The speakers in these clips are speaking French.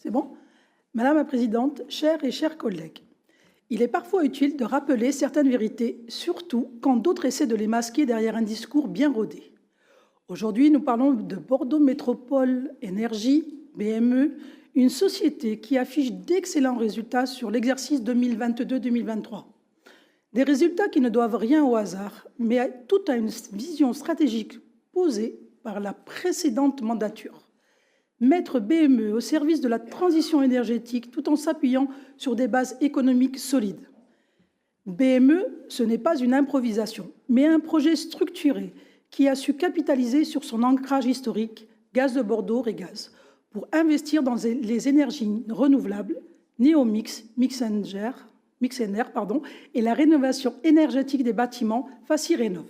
C'est bon? Madame la Présidente, chers et chers collègues, il est parfois utile de rappeler certaines vérités, surtout quand d'autres essaient de les masquer derrière un discours bien rodé. Aujourd'hui, nous parlons de Bordeaux Métropole Énergie, BME, une société qui affiche d'excellents résultats sur l'exercice 2022-2023. Des résultats qui ne doivent rien au hasard, mais tout à une vision stratégique posée par la précédente mandature. Mettre BME au service de la transition énergétique tout en s'appuyant sur des bases économiques solides. BME, ce n'est pas une improvisation, mais un projet structuré qui a su capitaliser sur son ancrage historique, Gaz de Bordeaux, Régaz, pour investir dans les énergies renouvelables, Néomix, Mixener, et la rénovation énergétique des bâtiments Facirénov.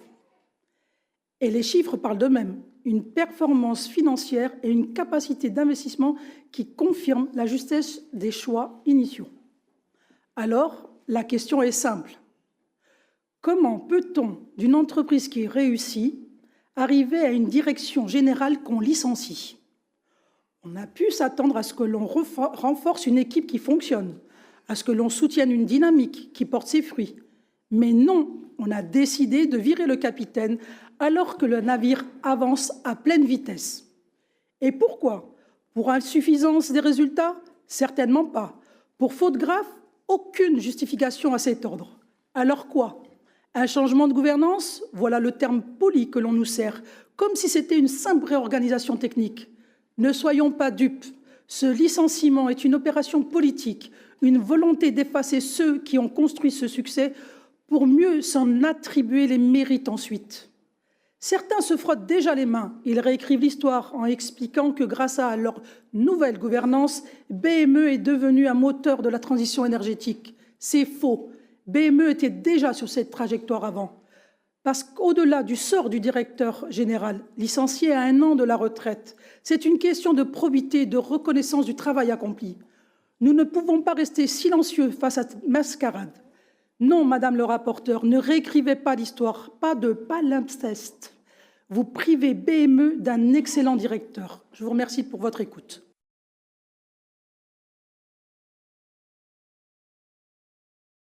Et les chiffres parlent d'eux-mêmes, une performance financière et une capacité d'investissement qui confirment la justesse des choix initiaux. Alors, la question est simple. Comment peut-on, d'une entreprise qui réussit, arriver à une direction générale qu'on licencie? On a pu s'attendre à ce que l'on renforce une équipe qui fonctionne, à ce que l'on soutienne une dynamique qui porte ses fruits. Mais non, on a décidé de virer le capitaine alors que le navire avance à pleine vitesse. Et pourquoi? Pour insuffisance des résultats? Certainement pas. Pour faute grave? Aucune justification à cet ordre. Alors quoi? Un changement de gouvernance? Voilà le terme poli que l'on nous sert, comme si c'était une simple réorganisation technique. Ne soyons pas dupes. Ce licenciement est une opération politique, une volonté d'effacer ceux qui ont construit ce succès pour mieux s'en attribuer les mérites ensuite. Certains se frottent déjà les mains. Ils réécrivent l'histoire en expliquant que grâce à leur nouvelle gouvernance, BME est devenu un moteur de la transition énergétique. C'est faux. BME était déjà sur cette trajectoire avant. Parce qu'au-delà du sort du directeur général, licencié à 1 an de la retraite, c'est une question de probité et de reconnaissance du travail accompli. Nous ne pouvons pas rester silencieux face à cette mascarade. Non, Madame le rapporteur, ne réécrivez pas l'histoire, pas de palimpseste. Vous privez BME d'un excellent directeur. Je vous remercie pour votre écoute.